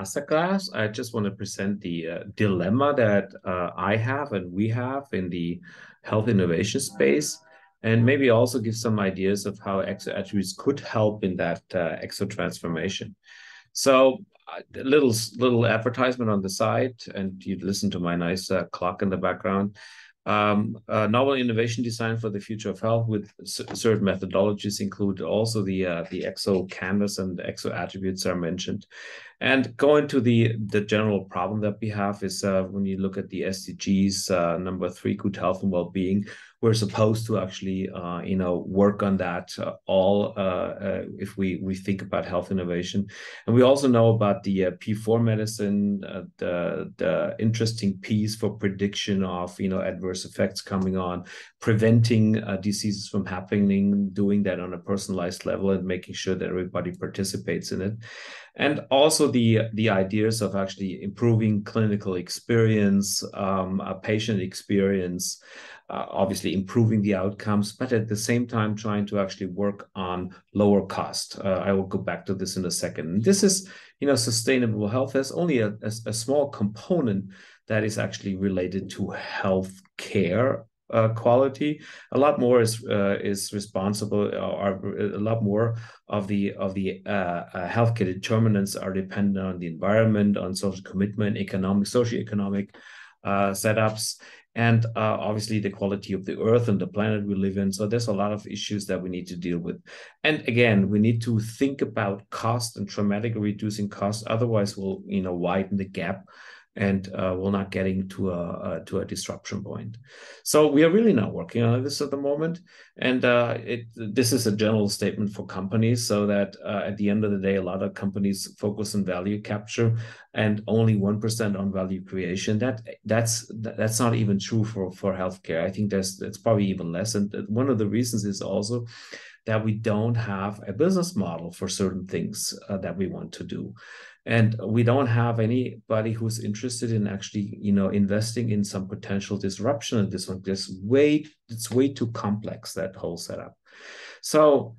masterclass. I just want to present the dilemma that I have and we have in the health innovation space, and maybe also give some ideas of how EXO attributes could help in that EXO transformation. So, little advertisement on the side, and you'd listen to my nice clock in the background. Novel innovation design for the future of health with certain methodologies include also the EXO canvas and the EXO attributes are mentioned. And going to the general problem that we have is when you look at the SDGs, number 3, good health and well-being, we're supposed to actually work on that if we think about health innovation. And we also know about the P4 medicine, the interesting piece for prediction of adverse effects coming on, preventing diseases from happening, doing that on a personalized level and making sure that everybody participates in it. And also the ideas of actually improving clinical experience, patient experience, obviously improving the outcomes, but at the same time trying to actually work on lower cost. I will go back to this in a second. This is, sustainable health. There's only a small component that is actually related to health care quality. A lot more is responsible, or a lot more of the healthcare determinants are dependent on the environment, on social commitment, socioeconomic setups, and obviously the quality of the earth and the planet we live in. So there's a lot of issues that we need to deal with. And again, we need to think about cost and dramatically reducing costs. Otherwise, we'll widen the gap and we're not getting to a disruption point. So we are really not working on this at the moment. And this is a general statement for companies, so that at the end of the day, a lot of companies focus on value capture and only 1% on value creation. That's not even true for healthcare. I think it's probably even less. And one of the reasons is also that we don't have a business model for certain things that we want to do. And we don't have anybody who's interested in actually, investing in some potential disruption in this one. It's way too complex, that whole setup. So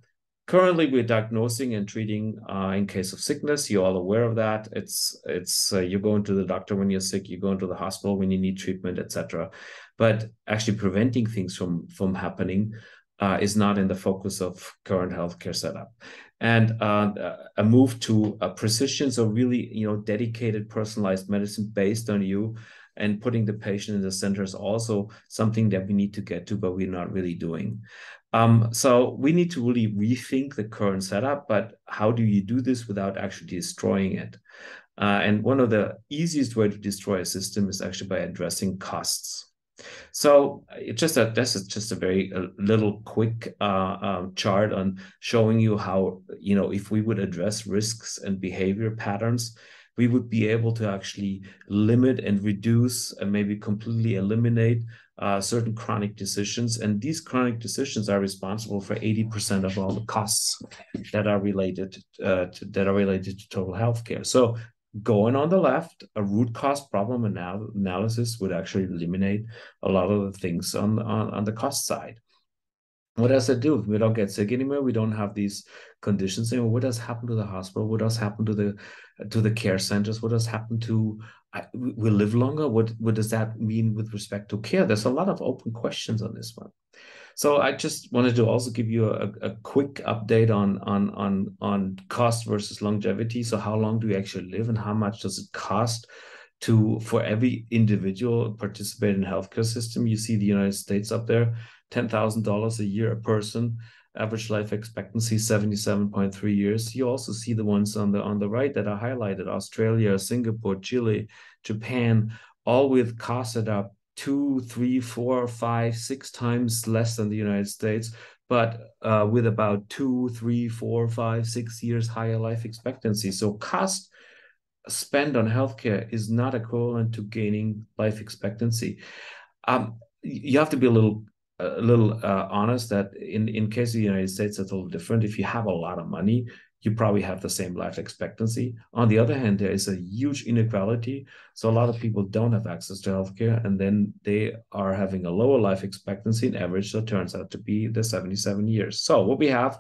currently we're diagnosing and treating in case of sickness. You're all aware of that. It's you're going to the doctor when you're sick, you go into the hospital when you need treatment, etc. But actually preventing things from happening is not in the focus of current healthcare setup. And a move to a precision, so really, dedicated, personalized medicine based on you and putting the patient in the center is also something that we need to get to, but we're not really doing. So we need to really rethink the current setup, but how do you do this without actually destroying it? And one of the easiest way to destroy a system is actually by addressing costs. So this is just a very little quick chart on showing you how, if we would address risks and behavior patterns, we would be able to actually limit and reduce and maybe completely eliminate certain chronic decisions. And these chronic decisions are responsible for 80% of all the costs that are related to total healthcare. So going on the left, a root cause problem analysis would actually eliminate a lot of the things on the cost side. What does it do? We don't get sick anymore. We don't have these conditions anymore. What does happen to the hospital? What does happen to the care centers? What does happen to we live longer? What does that mean with respect to care? There's a lot of open questions on this one. So I just wanted to also give you a quick update on cost versus longevity. So how long do we actually live, and how much does it cost for every individual participate in the healthcare system? You see the United States up there, $10,000 a year a person. Average life expectancy 77.3 years. You also see the ones on the right that are highlighted: Australia, Singapore, Chile, Japan, all with costs that are 2, 3, 4, 5, 6 times less than the United States, but with about 2, 3, 4, 5, 6 years higher life expectancy. So cost spent on healthcare is not equivalent to gaining life expectancy. You have to be a little honest that in case of the United States, it's a little different. If you have a lot of money, you probably have the same life expectancy. On the other hand, there is a huge inequality. So a lot of people don't have access to healthcare, and then they are having a lower life expectancy in average. So it turns out to be the 77 years. So what we have,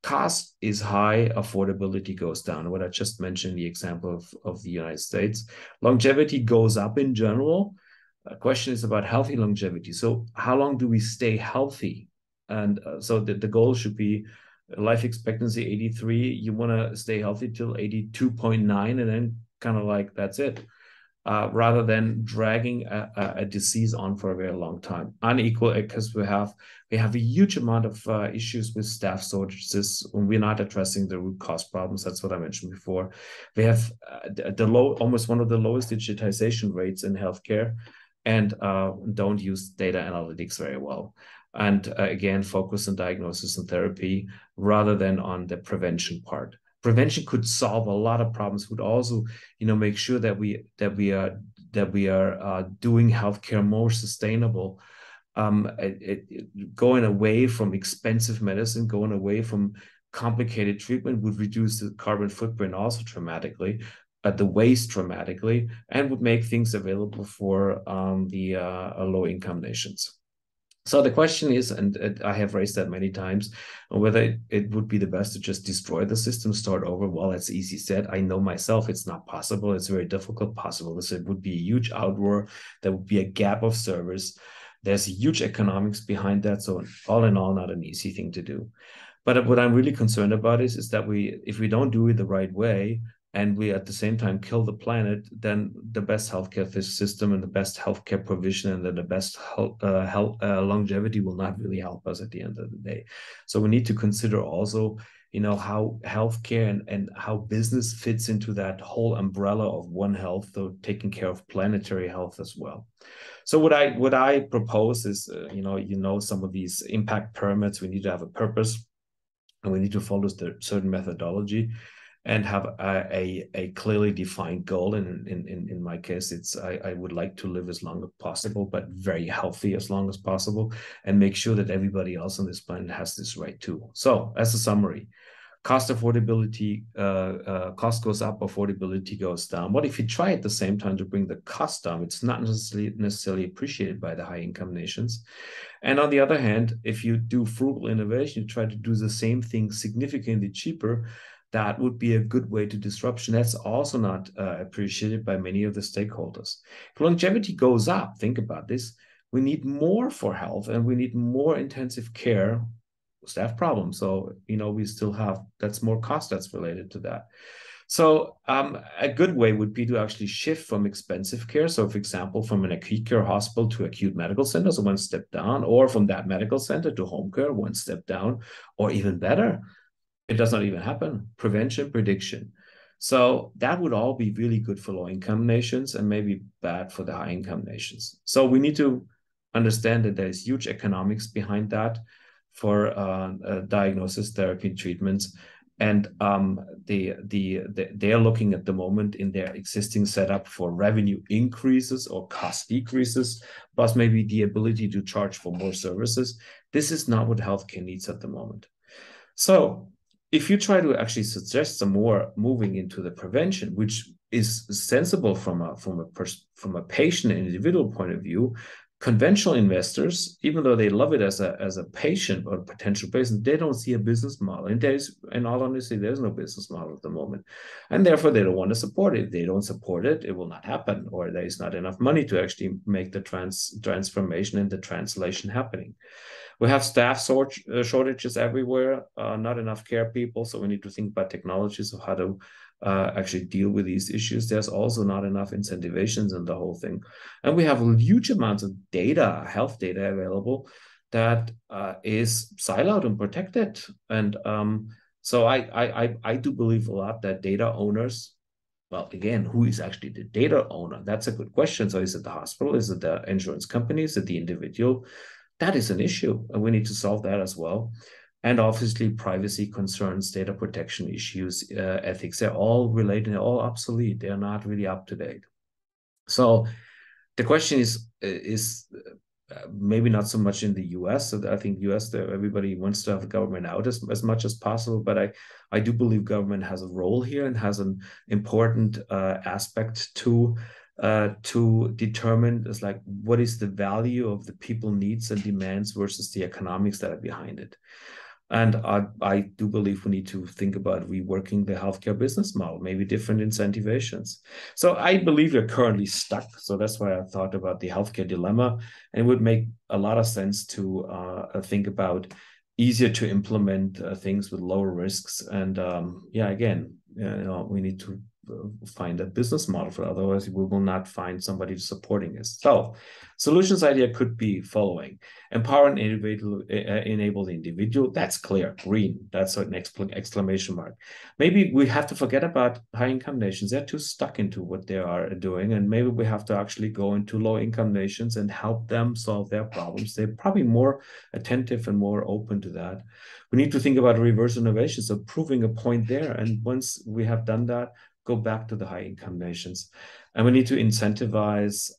cost is high, affordability goes down. What I just mentioned, the example of the United States. Longevity goes up in general. The question is about healthy longevity. So how long do we stay healthy? And so the goal should be life expectancy 83. You want to stay healthy till 82.9, and then kind of like that's it. Rather than dragging a disease on for a very long time. Unequal, because we have a huge amount of issues with staff shortages when we're not addressing the root cause problems. That's what I mentioned before. We have almost one of the lowest digitization rates in healthcare, and don't use data analytics very well. And again, focus on diagnosis and therapy rather than on the prevention part. Prevention could solve a lot of problems. Would also, make sure that we are doing healthcare more sustainable, going away from expensive medicine, going away from complicated treatment would reduce the carbon footprint also dramatically, the waste dramatically, and would make things available for the low-income nations. So the question is, and I have raised that many times, whether it would be the best to just destroy the system, start over. Well, that's easy said. I know myself it's not possible. It's very difficult possible. So it would be a huge outroar. There would be a gap of service. There's huge economics behind that. So all in all, not an easy thing to do. But what I'm really concerned about is that if we don't do it the right way, and we at the same time kill the planet, then the best healthcare system and the best healthcare provision and then the best longevity will not really help us at the end of the day. So we need to consider also, how healthcare and how business fits into that whole umbrella of One Health, though taking care of planetary health as well. So what I propose is, some of these impact pyramids, we need to have a purpose, and we need to follow the certain methodology and have a clearly defined goal. In my case, it's I would like to live as long as possible, but very healthy as long as possible, and make sure that everybody else on this planet has this right too. So as a summary, cost affordability, cost goes up, affordability goes down. What if you try at the same time to bring the cost down? It's not necessarily appreciated by the high income nations. And on the other hand, if you do frugal innovation, you try to do the same thing significantly cheaper, that would be a good way to disruption. That's also not appreciated by many of the stakeholders. If longevity goes up, think about this, we need more for health and we need more intensive care, staff problems. So, we still have, that's more cost that's related to that. So a good way would be to actually shift from expensive care. So, for example, from an acute care hospital to acute medical center, so one step down, or from that medical center to home care, one step down, or even better, it does not even happen. Prevention, prediction. So that would all be really good for low-income nations and maybe bad for the high-income nations. So we need to understand that there's huge economics behind that for diagnosis, therapy, treatments. And they are looking at the moment in their existing setup for revenue increases or cost decreases, plus maybe the ability to charge for more services. This is not what healthcare needs at the moment. So if you try to actually suggest some more moving into the prevention, which is sensible from a patient and individual point of view, conventional investors, even though they love it as a patient or a potential patient, they don't see a business model. And in all honesty, there's no business model at the moment. And therefore, they don't want to support it. If they don't support it, it will not happen, or there is not enough money to actually make the transformation and the translation happening. We have staff shortages everywhere, not enough care people. So we need to think about technologies of how to actually deal with these issues. There's also not enough incentivations in the whole thing. And we have huge amounts of data, health data available that is siloed and protected. And so I do believe a lot that data owners, well, again, who is actually the data owner? That's a good question. So is it the hospital? Is it the insurance company? Is it the individual? That is an issue, and we need to solve that as well. And obviously, privacy concerns, data protection issues, ethics, they're all related, they're all obsolete. They're not really up to date. So the question is maybe not so much in the US. So I think US, everybody wants to have government out as much as possible. But I do believe government has a role here and has an important aspect to determine is like what is the value of the people needs and demands versus the economics that are behind it. And I do believe we need to think about reworking the healthcare business model, maybe different incentivations. So I believe we're currently stuck. So that's why I thought about the healthcare dilemma. And it would make a lot of sense to think about easier to implement things with lower risks. And yeah, again, we need to find a business model for it. Otherwise, we will not find somebody supporting us. So solutions idea could be following: empower and enable the individual. That's clear. Green. That's an exclamation mark. Maybe we have to forget about high income nations. They're too stuck into what they are doing. And maybe we have to actually go into low income nations and help them solve their problems. They're probably more attentive and more open to that. We need to think about reverse innovation. So proving a point there. And once we have done that, go back to the high income nations. And we need to incentivize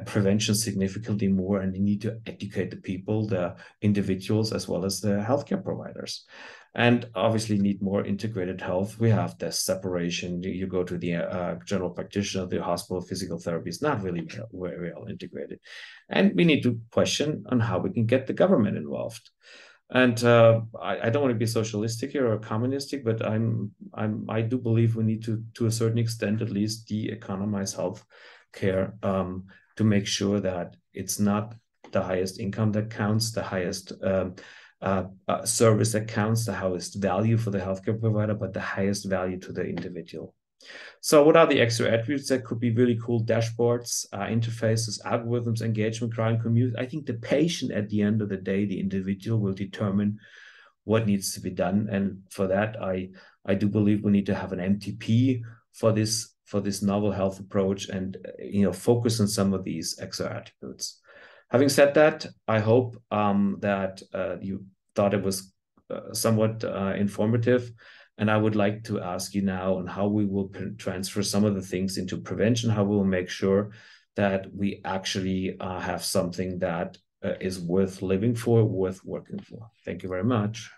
prevention significantly more, and you need to educate the people, the individuals, as well as the healthcare providers. And obviously need more integrated health. We have the separation. You go to the general practitioner, the hospital, physical therapy is not really very well integrated. And we need to question on how we can get the government involved. And I don't want to be socialistic here or communistic, but I do believe we need to a certain extent, at least, de-economize health care to make sure that it's not the highest income that counts, the highest service that counts, the highest value for the healthcare provider, but the highest value to the individual. So what are the extra attributes that could be really cool? Dashboards, interfaces, algorithms, engagement, crowd, community. I think the patient at the end of the day, the individual, will determine what needs to be done. And for that, I do believe we need to have an MTP for this novel health approach and focus on some of these extra attributes. Having said that, I hope that you thought it was somewhat informative. And I would like to ask you now on how we will transfer some of the things into prevention, how we will make sure that we actually have something that is worth living for, worth working for. Thank you very much.